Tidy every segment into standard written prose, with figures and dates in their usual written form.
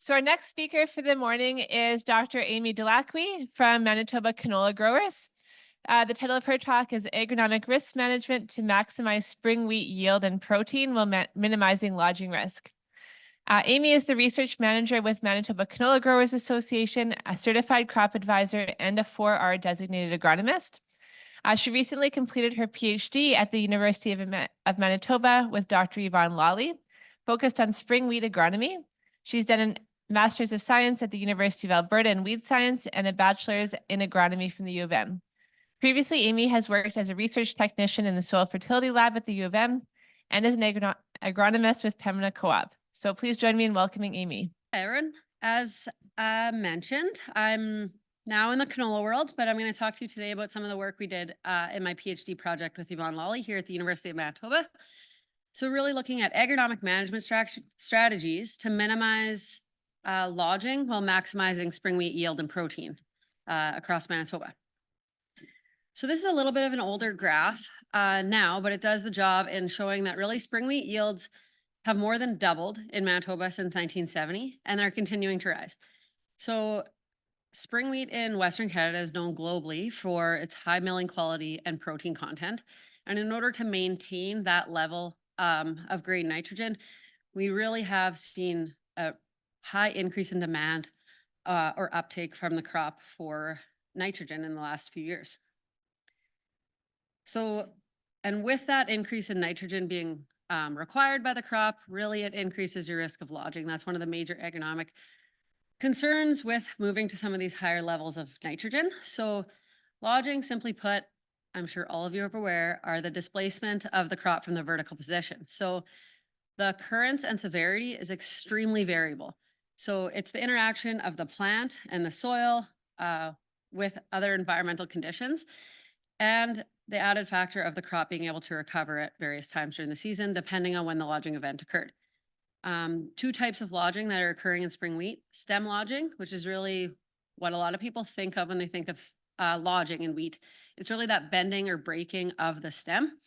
So our next speaker for the morning is Dr. Amy Delaquis from Manitoba Canola Growers. The title of her talk is Agronomic Risk Management to Maximize Spring Wheat Yield and Protein while Minimizing Lodging Risk. Amy is the research manager with Manitoba Canola Growers Association, a certified crop advisor, and a 4R designated agronomist. She recently completed her PhD at the University of Manitoba with Dr. Yvonne Lawley, focused on spring wheat agronomy. She's done a Master's of Science at the University of Alberta in Weed Science and a Bachelor's in Agronomy from the U of M. Previously, Amy has worked as a research technician in the Soil Fertility Lab at the U of M and as an agronomist with Pembina Co-op. So please join me in welcoming Amy. Hi, Erin. As mentioned, I'm now in the canola world, but I'm going to talk to you today about some of the work we did in my PhD project with Yvonne Lawley here at the University of Manitoba. So really looking at agronomic management strategies to minimize lodging while maximizing spring wheat yield and protein across Manitoba. So this is a little bit of an older graph now, but it does the job in showing that really spring wheat yields have more than doubled in Manitoba since 1970, and they're continuing to rise. So spring wheat in Western Canada is known globally for its high milling quality and protein content. And in order to maintain that level of grain nitrogen, we really have seen a high increase in demand or uptake from the crop for nitrogen in the last few years. So, and with that increase in nitrogen being required by the crop, really it increases your risk of lodging. That's one of the major economic concerns with moving to some of these higher levels of nitrogen. So lodging, simply put, I'm sure all of you are aware, are the displacement of the crop from the vertical position. So the occurrence and severity is extremely variable. So it's the interaction of the plant and the soil with other environmental conditions, and the added factor of the crop being able to recover at various times during the season, depending on when the lodging event occurred. Two types of lodging that are occurring in spring wheat: stem lodging, which is really what a lot of people think of when they think of lodging in wheat. It's really that bending or breaking of the stem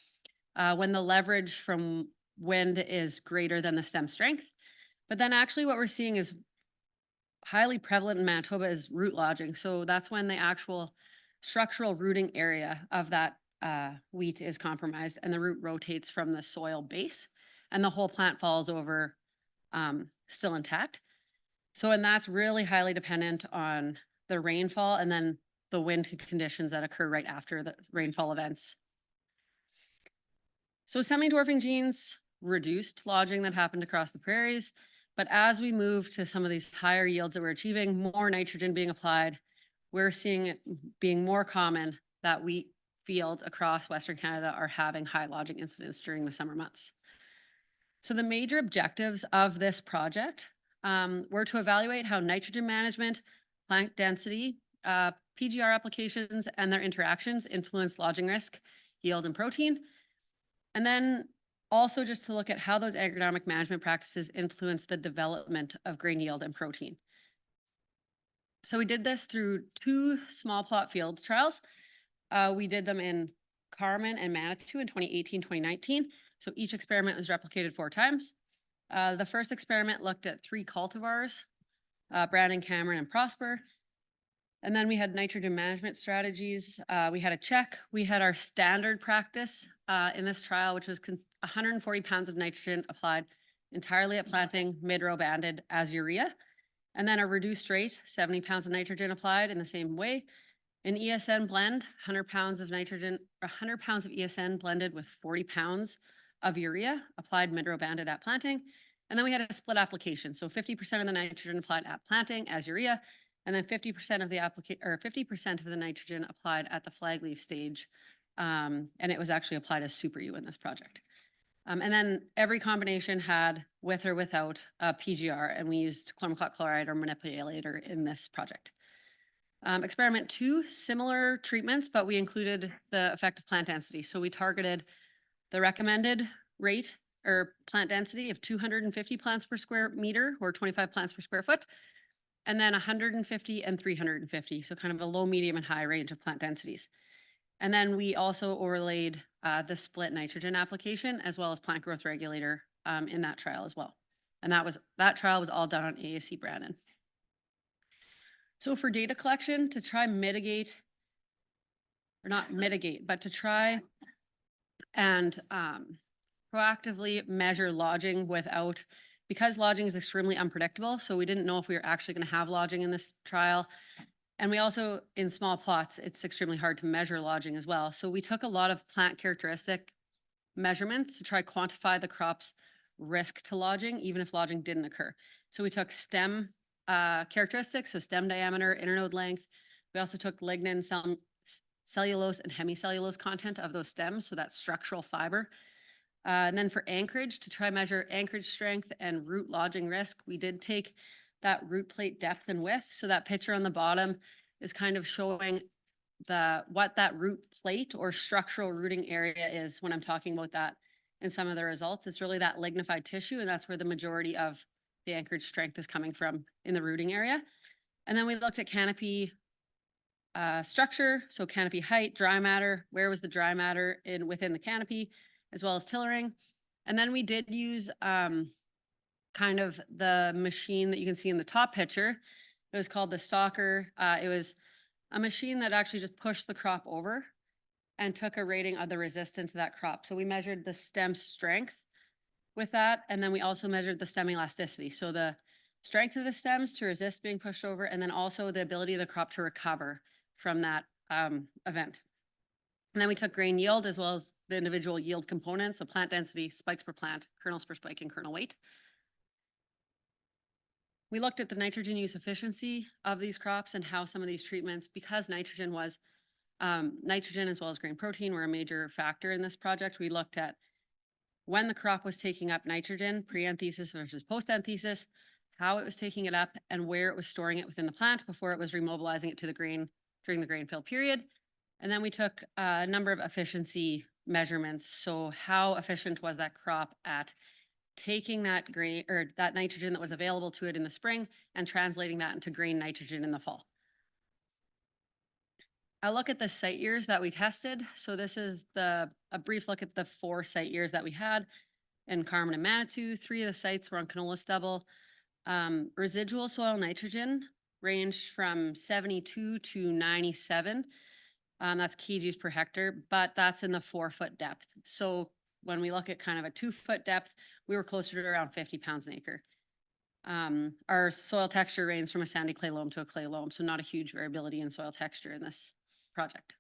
when the leverage from wind is greater than the stem strength. But then actually what we're seeing is highly prevalent in Manitoba is root lodging. So that's when the actual structural rooting area of that wheat is compromised and the root rotates from the soil base and the whole plant falls over still intact. So, and that's really highly dependent on the rainfall and then the wind conditions that occur right after the rainfall events. So semi-dwarfing genes reduced lodging that happened across the prairies. But as we move to some of these higher yields that we're achieving, more nitrogen being applied, we're seeing it being more common that wheat fields across Western Canada are having high lodging incidents during the summer months. So the major objectives of this project were to evaluate how nitrogen management, plant density, PGR applications, and their interactions influence lodging risk, yield, and protein. And then also just to look at how those agronomic management practices influence the development of grain yield and protein. So we did this through two small plot field trials. We did them in Carmen and Manitou in 2018, 2019. So each experiment was replicated 4 times. The first experiment looked at 3 cultivars, Brandon, Cameron, and Prosper. And then we had nitrogen management strategies. We had a check. We had our standard practice in this trial, which was 140 pounds of nitrogen applied entirely at planting, mid-row banded as urea. And then a reduced rate, 70 pounds of nitrogen applied in the same way. An ESN blend, 100 pounds of nitrogen, 100 pounds of ESN blended with 40 pounds of urea applied mid-row banded at planting. And then we had a split application. So 50% of the nitrogen applied at planting as urea, and then 50% of the 50% of the nitrogen applied at the flag leaf stage. And it was actually applied as Super U in this project. And then every combination had with or without a PGR, and we used chloromaclot chloride or manipulator in this project. Experiment 2, similar treatments, but we included the effect of plant density. So we targeted the recommended rate or plant density of 250 plants per square meter or 25 plants per square foot, and then 150 and 350. So kind of a low, medium, and high range of plant densities. And then we also overlaid the split nitrogen application as well as plant growth regulator in that trial as well. And that trial was all done on AAC Brandon. So for data collection to try mitigate, or not mitigate, but to try and proactively measure lodging without, because lodging is extremely unpredictable. So we didn't know if we were actually going to have lodging in this trial. And we also, in small plots, it's extremely hard to measure lodging as well. So we took a lot of plant characteristic measurements to try quantify the crop's risk to lodging, even if lodging didn't occur. So we took stem characteristics, so stem diameter, internode length. We also took lignin, cellulose, and hemicellulose content of those stems, so that's structural fiber. And then for anchorage, to try measure anchorage strength and root lodging risk, we did take that root plate depth and width. So that picture on the bottom is kind of showing what that root plate or structural rooting area is when I'm talking about that in some of the results. It's really that lignified tissue, and that's where the majority of the anchorage strength is coming from in the rooting area. And then we looked at canopy structure, so canopy height, dry matter, where was the dry matter within the canopy, as well as tillering. And then we did use kind of the machine that you can see in the top picture. It was called the stalker. It was a machine that actually just pushed the crop over and took a rating of the resistance of that crop. So we measured the stem strength with that. And then we also measured the stem elasticity. So the strength of the stems to resist being pushed over, and then also the ability of the crop to recover from that event. And then we took grain yield as well as the individual yield components, so plant density, spikes per plant, kernels per spike, and kernel weight. We looked at the nitrogen use efficiency of these crops and how some of these treatments, because nitrogen as well as grain protein were a major factor in this project. We looked at when the crop was taking up nitrogen, pre-anthesis versus post-anthesis, how it was taking it up, and where it was storing it within the plant before it was remobilizing it to the grain during the grain fill period. And then we took a number of efficiency measurements. So how efficient was that crop at taking that grain or that nitrogen that was available to it in the spring and translating that into grain nitrogen in the fall. I'll look at the site years that we tested. So this is a brief look at the 4 site years that we had in Carmen and Manitou. 3 of the sites were on canola stubble. Residual soil nitrogen ranged from 72 to 97. That's kgs per hectare, but that's in the 4-foot depth. So when we look at kind of a 2-foot depth, we were closer to around 50 pounds an acre. Our soil texture ranged from a sandy clay loam to a clay loam, so not a huge variability in soil texture in this project.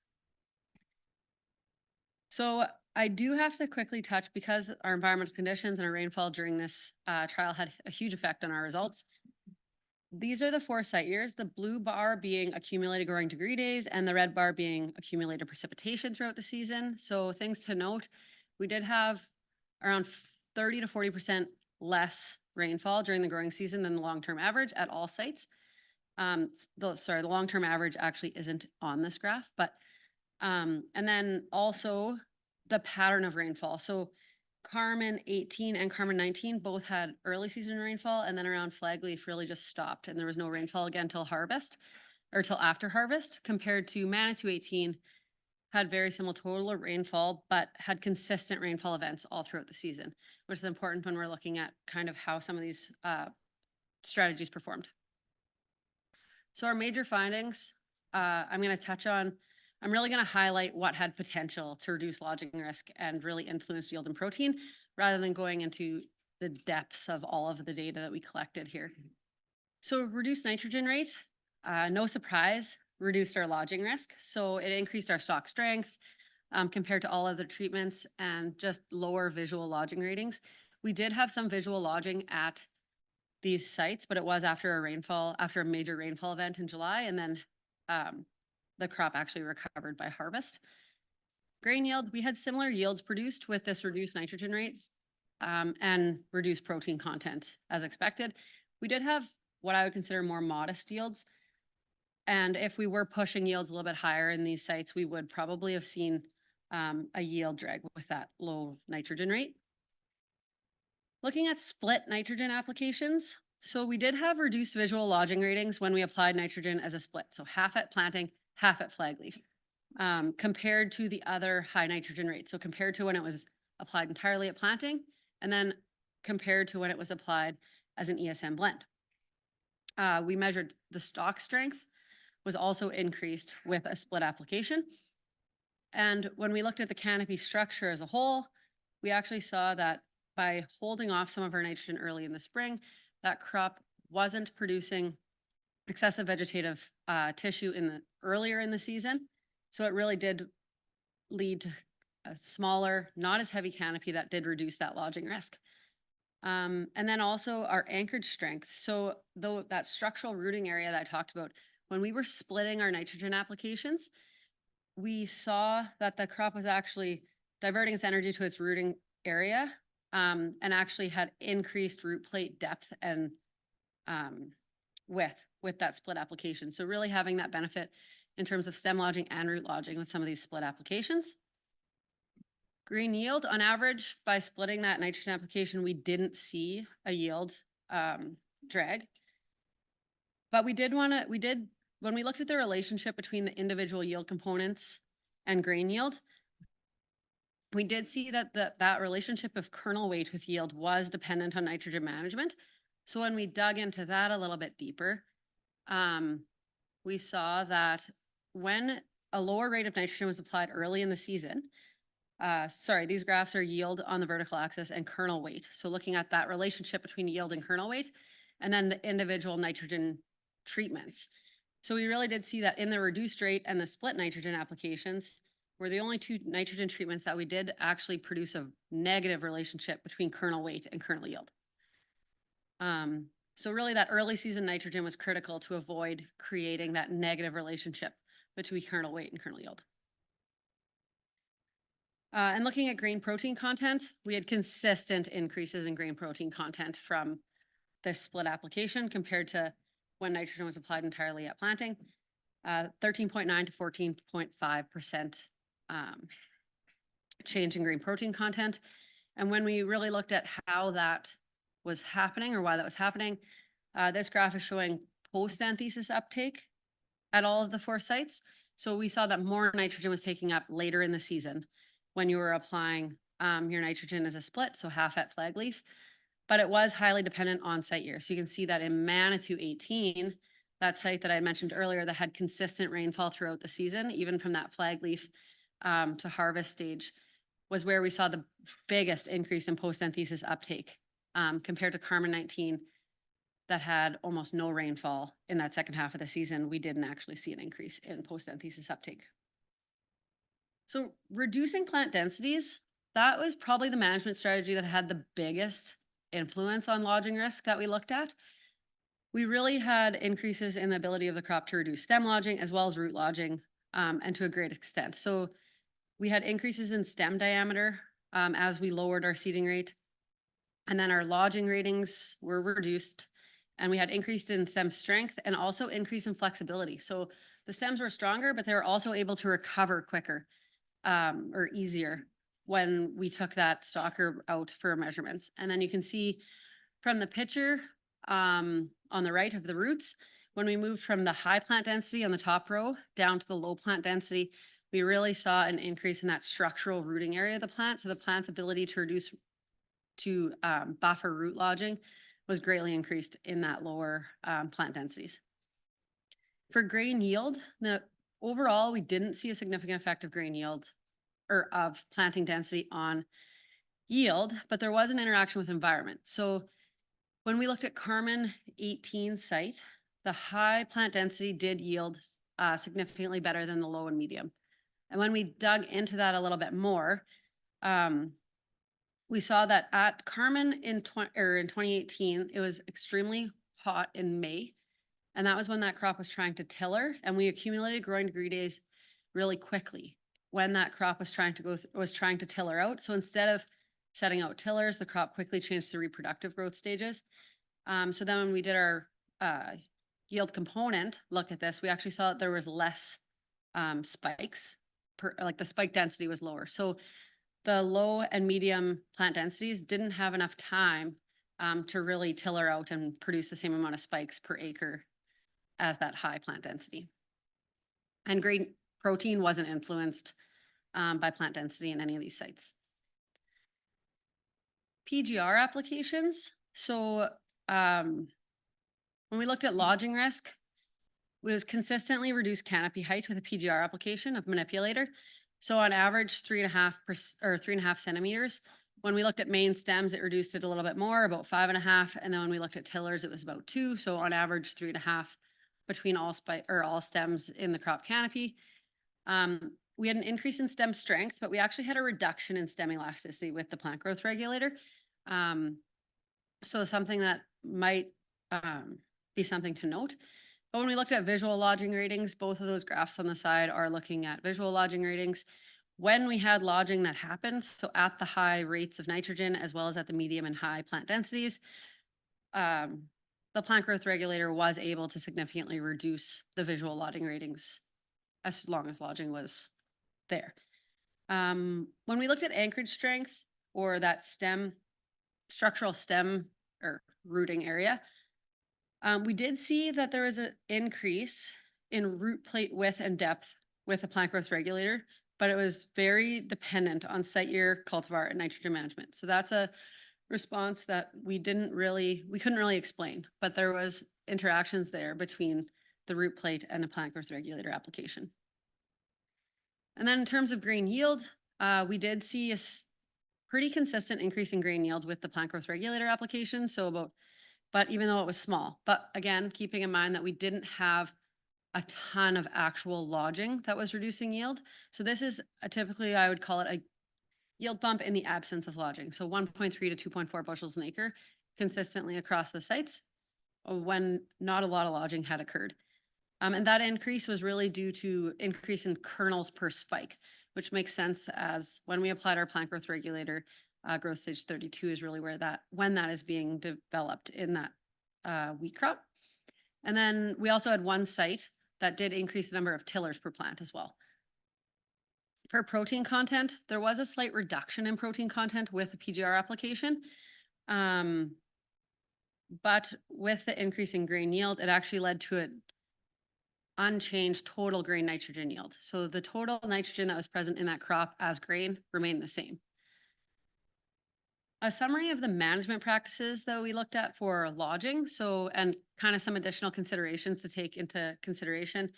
So I do have to quickly touch, because our environmental conditions and our rainfall during this trial had a huge effect on our results. These are the 4 site years, the blue bar being accumulated growing degree days and the red bar being accumulated precipitation throughout the season. So things to note, we did have around 30 to 40% less rainfall during the growing season than the long-term average at all sites. The long-term average actually isn't on this graph, but and then also the pattern of rainfall. So Carmen 18 and Carmen 19 both had early season rainfall, and then around Flagleaf really just stopped, and there was no rainfall again till harvest or till after harvest, compared to Manitou 18 had very similar total rainfall, but had consistent rainfall events all throughout the season, which is important when we're looking at kind of how some of these strategies performed. So our major findings, I'm going to touch on. I'm really going to highlight what had potential to reduce lodging risk and really influence yield and protein, rather than going into the depths of all of the data that we collected here. So reduced nitrogen rate, no surprise, reduced our lodging risk. So it increased our stock strength compared to all other treatments, and just lower visual lodging ratings. We did have some visual lodging at these sites, but it was after a major rainfall event in July, and then the crop actually recovered by harvest. Grain yield, we had similar yields produced with this reduced nitrogen rates and reduced protein content as expected. We did have what I would consider more modest yields. And if we were pushing yields a little bit higher in these sites, we would probably have seen a yield drag with that low nitrogen rate. Looking at split nitrogen applications, so we did have reduced visual lodging ratings when we applied nitrogen as a split. So half at planting, half at flagleaf, compared to the other high nitrogen rates. So compared to when it was applied entirely at planting, and then compared to when it was applied as an ESM blend. We measured the stalk strength was also increased with a split application. And when we looked at the canopy structure as a whole, we actually saw that by holding off some of our nitrogen early in the spring, that crop wasn't producing excessive vegetative tissue earlier in the season. So it really did lead to a smaller, not as heavy canopy that did reduce that lodging risk. And then also our anchored strength. So though that structural rooting area that I talked about, when we were splitting our nitrogen applications, we saw that the crop was actually diverting its energy to its rooting area, and actually had increased root plate depth and width with that split application. So really having that benefit in terms of stem lodging and root lodging with some of these split applications. Green yield, on average, by splitting that nitrogen application, we didn't see a yield drag. But when we looked at the relationship between the individual yield components and grain yield, we did see that that relationship of kernel weight with yield was dependent on nitrogen management. So when we dug into that a little bit deeper, we saw that when a lower rate of nitrogen was applied early in the season, these graphs are yield on the vertical axis and kernel weight. So looking at that relationship between yield and kernel weight, and then the individual nitrogen treatments. So we really did see that in the reduced rate and the split nitrogen applications were the only two nitrogen treatments that we did actually produce a negative relationship between kernel weight and kernel yield. So really that early season nitrogen was critical to avoid creating that negative relationship between kernel weight and kernel yield. And looking at grain protein content, we had consistent increases in grain protein content from this split application compared to when nitrogen was applied entirely at planting, 13.9 to 14.5% change in grain protein content. And when we really looked at how that was happening or why that was happening, this graph is showing post-anthesis uptake at all of the 4 sites. So we saw that more nitrogen was taking up later in the season when you were applying your nitrogen as a split, so half at flag leaf, but it was highly dependent on site year. So you can see that in Manitou 18, that site that I mentioned earlier that had consistent rainfall throughout the season, even from that flag leaf to harvest stage, was where we saw the biggest increase in post-anthesis uptake compared to Carmen 19 that had almost no rainfall in that second half of the season. We didn't actually see an increase in post-anthesis uptake. So reducing plant densities, that was probably the management strategy that had the biggest influence on lodging risk that we looked at. We really had increases in the ability of the crop to reduce stem lodging as well as root lodging, and to a great extent. So we had increases in stem diameter as we lowered our seeding rate. And then our lodging ratings were reduced, and we had increased in stem strength and also increase in flexibility. So the stems were stronger, but they were also able to recover quicker or easier when we took that stalker out for measurements. And then you can see from the picture on the right of the roots, when we moved from the high plant density on the top row down to the low plant density, we really saw an increase in that structural rooting area of the plant. So the plant's ability to buffer root lodging was greatly increased in that lower plant densities. For grain yield, overall, we didn't see a significant effect of grain yield or of planting density on yield, but there was an interaction with environment. So when we looked at Carmen 18 site, the high plant density did yield significantly better than the low and medium. And when we dug into that a little bit more, we saw that at Carmen in 2018, it was extremely hot in May. And that was when that crop was trying to tiller, and we accumulated growing degree days really quickly when that crop was trying to tiller out. So instead of setting out tillers, the crop quickly changed to reproductive growth stages. So then when we did our yield component look at this, we actually saw that there was less spikes, like the spike density was lower. So the low and medium plant densities didn't have enough time to really tiller out and produce the same amount of spikes per acre as that high plant density. And grain protein wasn't influenced by plant density in any of these sites. PGR applications. So when we looked at lodging risk, it was consistently reduced canopy height with a PGR application of manipulator. So on average, 3.5 centimeters. When we looked at main stems, it reduced it a little bit more, about 5.5. And then when we looked at tillers, it was about 2. So on average, 3.5 between all stems in the crop canopy. We had an increase in stem strength, but we actually had a reduction in stem elasticity with the plant growth regulator. So something that might be something to note. But when we looked at visual lodging ratings, both of those graphs on the side are looking at visual lodging ratings. When we had lodging that happened, so at the high rates of nitrogen, as well as at the medium and high plant densities, the plant growth regulator was able to significantly reduce the visual lodging ratings as long as lodging was there. When we looked at anchorage strength or that structural stem or rooting area, we did see that there was an increase in root plate width and depth with the plant growth regulator, but it was very dependent on site year, cultivar, and nitrogen management. So that's a response that we couldn't really explain, but there was interactions there between the root plate and the plant growth regulator application. And then in terms of grain yield, we did see a pretty consistent increase in grain yield with the plant growth regulator application. But even though it was small, but again, keeping in mind that we didn't have a ton of actual lodging that was reducing yield. So this is typically, I would call it a yield bump in the absence of lodging. So 1.3 to 2.4 bushels an acre consistently across the sites when not a lot of lodging had occurred. And that increase was really due to increase in kernels per spike, which makes sense as when we applied our plant growth regulator, growth stage 32 is really when that is being developed in that wheat crop. And then we also had one site that did increase the number of tillers per plant as well. For protein content, there was a slight reduction in protein content with the PGR application. But with the increase in grain yield, it actually led to an unchanged total grain nitrogen yield. So the total nitrogen that was present in that crop as grain remained the same. A summary of the management practices that we looked at for lodging, and kind of some additional considerations to take into consideration.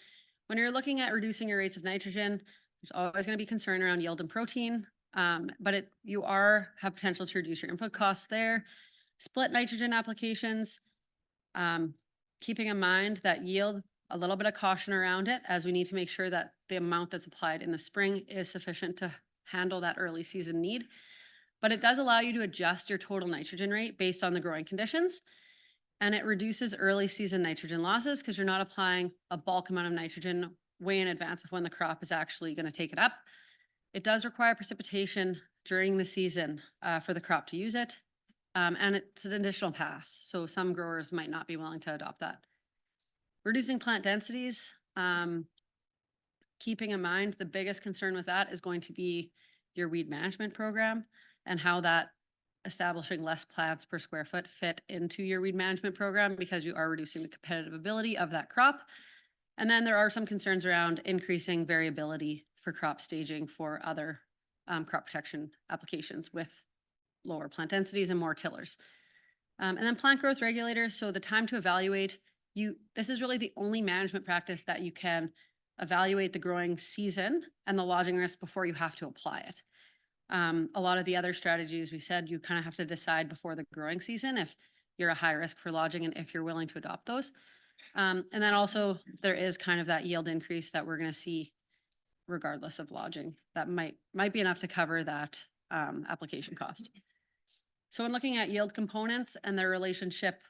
When you're looking at reducing your rates of nitrogen, there's always going to be concern around yield and protein, but you have potential to reduce your input costs there. Split nitrogen applications, keeping in mind that yield, a little bit of caution around it, as we need to make sure that the amount that's applied in the spring is sufficient to handle that early season need. But it does allow you to adjust your total nitrogen rate based on the growing conditions. And it reduces early season nitrogen losses because you're not applying a bulk amount of nitrogen way in advance of when the crop is actually going to take it up. It does require precipitation during the season for the crop to use it. And it's an additional pass. So some growers might not be willing to adopt that. Reducing plant densities, keeping in mind the biggest concern with that is going to be your weed management program and how that establishing less plants per square foot fit into your weed management program, because you are reducing the competitive ability of that crop. And then there are some concerns around increasing variability for crop staging for other crop protection applications with lower plant densities and more tillers. And then plant growth regulators. So the time to evaluate, this is really the only management practice that you can evaluate the growing season and the lodging risk before you have to apply it. A lot of the other strategies we said, you kind of have to decide before the growing season if you're a high risk for lodging and if you're willing to adopt those. And then also there is kind of that yield increase that we're going to see regardless of lodging. That might be enough to cover that application cost. So when looking at yield components and their relationship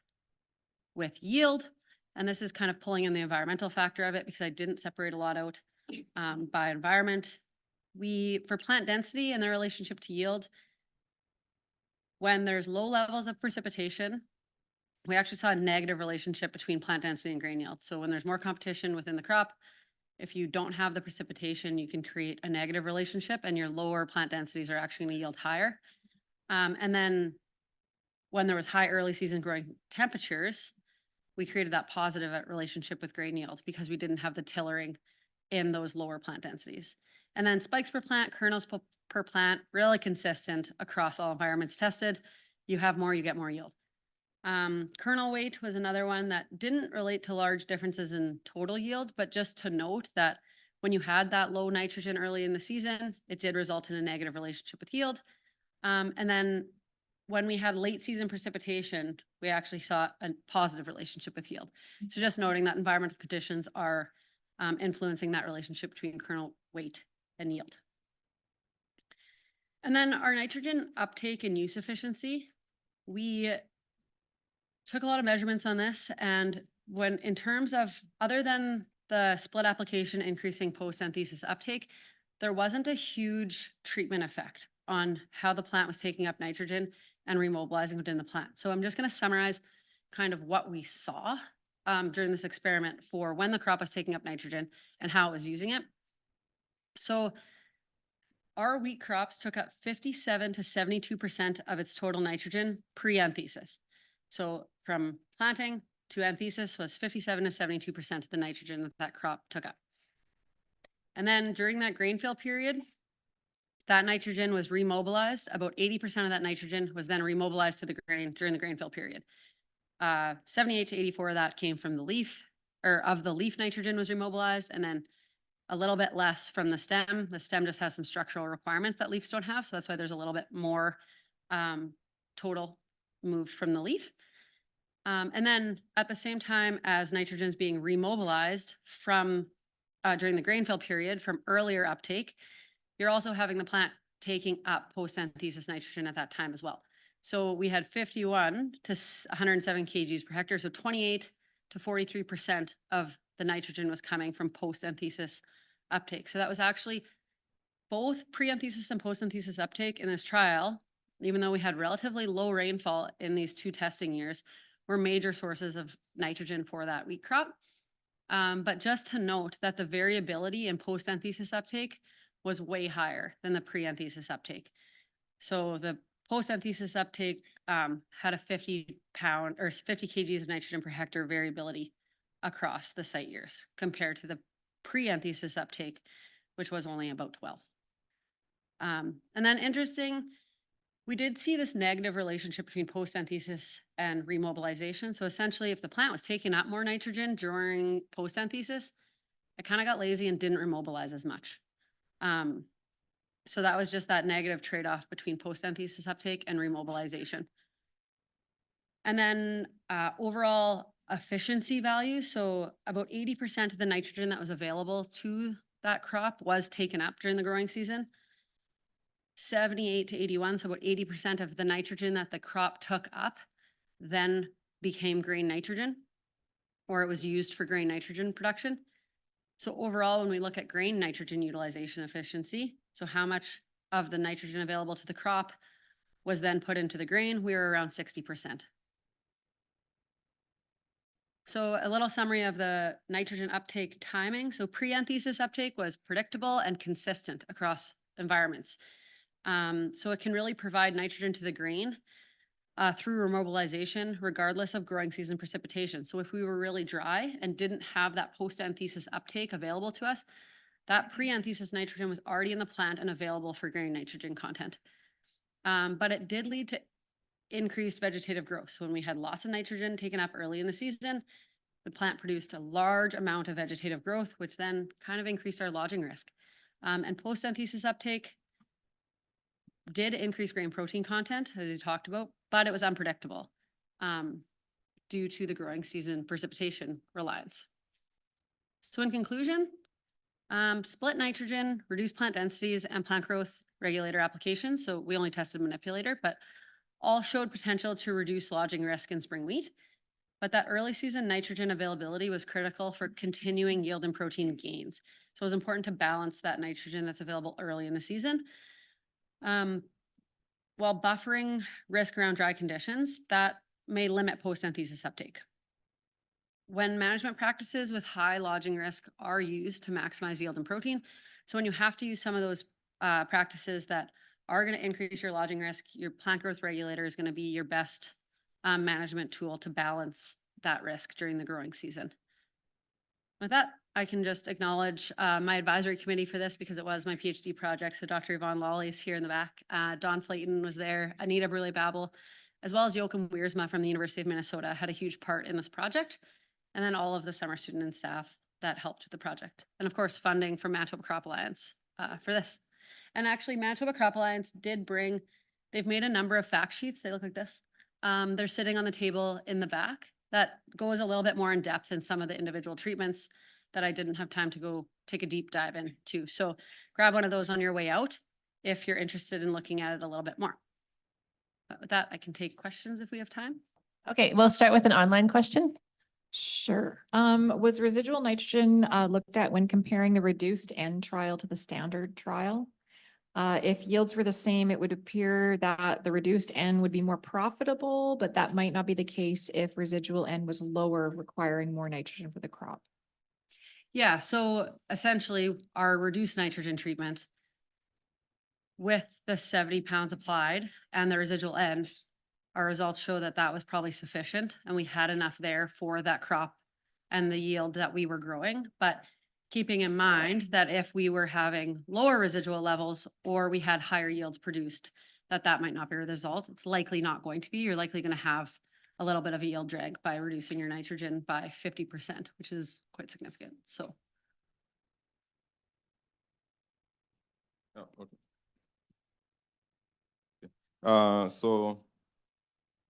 with yield, and this is kind of pulling in the environmental factor of it because I didn't separate a lot out by environment. For plant density and their relationship to yield, when there's low levels of precipitation, we actually saw a negative relationship between plant density and grain yield. So when there's more competition within the crop, if you don't have the precipitation, you can create a negative relationship and your lower plant densities are actually going to yield higher. And then when there was high early season growing temperatures, we created that positive relationship with grain yield because we didn't have the tillering in those lower plant densities. And then spikes per plant, kernels per plant, really consistent across all environments tested. you have more, you get more yield. Kernel weight was another one that didn't relate to large differences in total yield, but just to note that when you had that low nitrogen early in the season, it did result in a negative relationship with yield. And then when we had late season precipitation, we actually saw a positive relationship with yield. So just noting that environmental conditions are influencing that relationship between kernel weight and yield. And then our nitrogen uptake and use efficiency, we took a lot of measurements on this. And when in terms of other than the split application increasing post-anthesis uptake, there wasn't a huge treatment effect on how the plant was taking up nitrogen and remobilizing within the plant. So I'm just going to summarize kind of what we saw during this experiment for when the crop was taking up nitrogen and how it was using it. So our wheat crops took up 57 to 72% of its total nitrogen pre-anthesis. So from planting to anthesis was 57 to 72% of the nitrogen that that crop took up. And then during that grain fill period, that nitrogen was remobilized. About 80% of that nitrogen was then remobilized to the grain during the grain fill period. 78 to 84 of that came from the leaf, or of the leaf nitrogen was remobilized, and then a little bit less from the stem. The stem just has some structural requirements that leaves don't have, so that's why there's a little bit more total moved from the leaf. And then at the same time as nitrogen is being remobilized from during the grain fill period from earlier uptake, you're also having the plant taking up post-anthesis nitrogen at that time as well. So we had 51 to 107 kgs per hectare, so 28 to 43% of the nitrogen was coming from post-anthesis uptake. So that was actually both pre-anthesis and post-anthesis uptake in this trial, even though we had relatively low rainfall in these two testing years, were major sources of nitrogen for that wheat crop. But just to note that the variability in post-anthesis uptake was way higher than the pre-anthesis uptake. So the post-anthesis uptake had a 50 kgs of nitrogen per hectare variability across the site years compared to the pre-anthesis uptake, which was only about 12. And then interesting, we did see this negative relationship between post-anthesis and remobilization. So essentially, if the plant was taking up more nitrogen during post-anthesis, it kind of got lazy and didn't remobilize as much. So that was just that negative trade-off between post-anthesis uptake and remobilization. And then overall efficiency value. So about 80% of the nitrogen that was available to that crop was taken up during the growing season. 78 to 81, so about 80% of the nitrogen that the crop took up then became grain nitrogen, or it was used for grain nitrogen production. So overall, when we look at grain nitrogen utilization efficiency, so how much of the nitrogen available to the crop was then put into the grain, we were around 60%. So a little summary of the nitrogen uptake timing. So pre-anthesis uptake was predictable and consistent across environments. So it can really provide nitrogen to the grain through remobilization, regardless of growing season precipitation. So if we were really dry and didn't have that post-anthesis uptake available to us, that pre-anthesis nitrogen was already in the plant and available for grain nitrogen content. But it did lead to increased vegetative growth. So when we had lots of nitrogen taken up early in the season, the plant produced a large amount of vegetative growth, which then kind of increased our lodging risk. And post-anthesis uptake did increase grain protein content, as you talked about, but it was unpredictable due to the growing season precipitation reliance. So in conclusion, split nitrogen, reduced plant densities, and plant growth regulator applications, so we only tested manipulator, but all showed potential to reduce lodging risk in spring wheat. But that early season nitrogen availability was critical for continuing yield and protein gains. So it was important to balance that nitrogen that's available early in the season. While buffering risk around dry conditions, that may limit post-anthesis uptake. When management practices with high lodging risk are used to maximize yield and protein, so when you have to use some of those practices that are going to increase your lodging risk, your plant growth regulator is going to be your best management tool to balance that risk during the growing season. With that, I can just acknowledge my advisory committee for this because it was my PhD project. So Dr. Yvonne Lawley is here in the back. Don Flayton was there, Anita Brule-Babel, as well as Joachim Wiersma from the University of Minnesota had a huge part in this project. And then all of the summer student and staff that helped with the project. And of course, funding from Manitoba Crop Alliance for this. And actually Manitoba Crop Alliance did bring, they've made a number of fact sheets. They look like this. They're sitting on the table in the back that goes a little bit more in depth in some of the individual treatments that I didn't have time to go take a deep dive into. So grab one of those on your way out if you're interested in looking at it a little bit more. But with that, I can take questions if we have time. Okay, we'll start with an online question. Sure. Was residual nitrogen looked at when comparing the reduced N trial to the standard trial? If yields were the same, it would appear that the reduced N would be more profitable, but that might not be the case if residual N was lower, requiring more nitrogen for the crop. Yeah, so essentially our reduced nitrogen treatment with the 70 pounds applied and the residual N, our results show that that was probably sufficient and we had enough there for that crop and the yield that we were growing. But keeping in mind that if we were having lower residual levels or we had higher yields produced, that might not be the result. It's likely not going to be. You're likely going to have a little bit of a yield drag by reducing your nitrogen by 50%, which is quite significant. So. Oh, okay. So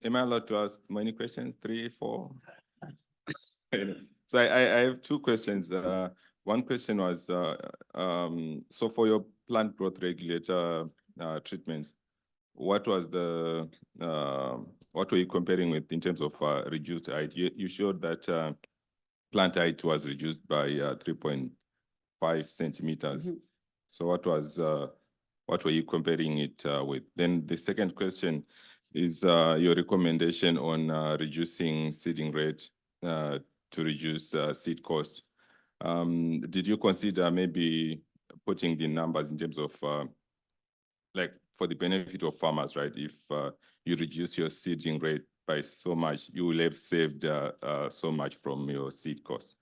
am I allowed to ask many questions? 3, 4? So I have 2 questions. One question was, so for your plant growth regulator treatments, what was the, what were you comparing with in terms of reduced height? You showed that plant height was reduced by 3.5 centimeters. Mm-hmm. So what were you comparing it with? Then the second question is your recommendation on reducing seeding rate to reduce seed cost. Did you consider maybe putting the numbers in terms of like for the benefit of farmers, right? If you reduce your seeding rate by so much, you will have saved so much from your seed cost.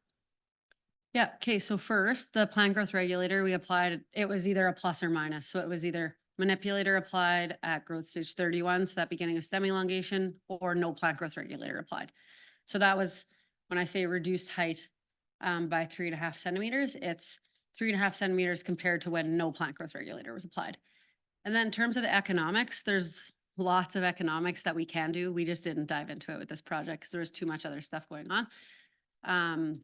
Yeah. Okay. So first, the plant growth regulator we applied, it was either a plus or minus. So it was either manipulator applied at growth stage 31, so that beginning of stem elongation, or no plant growth regulator applied. So that was when I say reduced height by 3.5 centimeters, it's 3.5 centimeters compared to when no plant growth regulator was applied. And then in terms of the economics, there's lots of economics that we can do. We just didn't dive into it with this project because there was too much other stuff going on.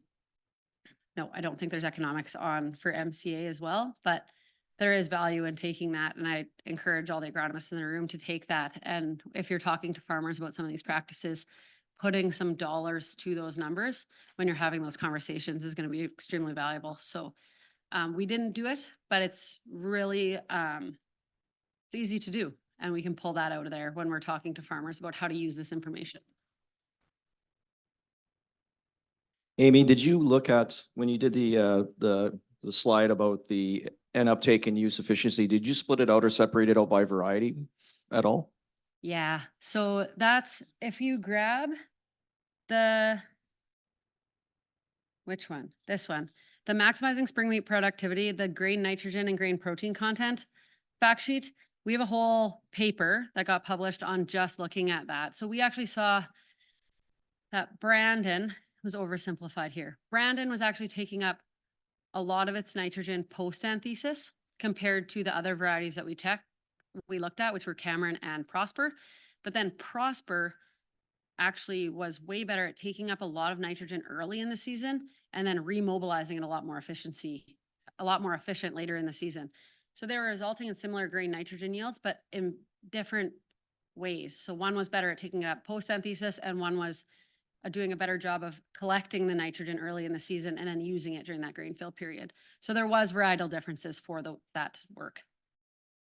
No, I don't think there's economics on for MCA as well, but there is value in taking that. And I encourage all the agronomists in the room to take that. And if you're talking to farmers about some of these practices, putting some dollars to those numbers when you're having those conversations is going to be extremely valuable. So we didn't do it, but it's really, it's easy to do. And we can pull that out of there when we're talking to farmers about how to use this information. Amy, did you look at, when you did the slide about the N uptake and use efficiency, did you split it out or separate it out by variety at all? Yeah, so that's, if you grab the, which one? This one. The maximizing spring wheat productivity, the grain nitrogen and grain protein content fact sheet, we have a whole paper that got published on just looking at that. So we actually saw that Brandon was oversimplified here. Brandon was actually taking up a lot of its nitrogen post-anthesis compared to the other varieties that we looked at, which were Cameron and Prosper. But then Prosper actually was way better at taking up a lot of nitrogen early in the season and then remobilizing it a lot more efficient later in the season. So they were resulting in similar grain nitrogen yields, but in different ways. So one was better at taking it up post-anthesis and one was doing a better job of collecting the nitrogen early in the season and then using it during that grain fill period. So there was varietal differences for that work.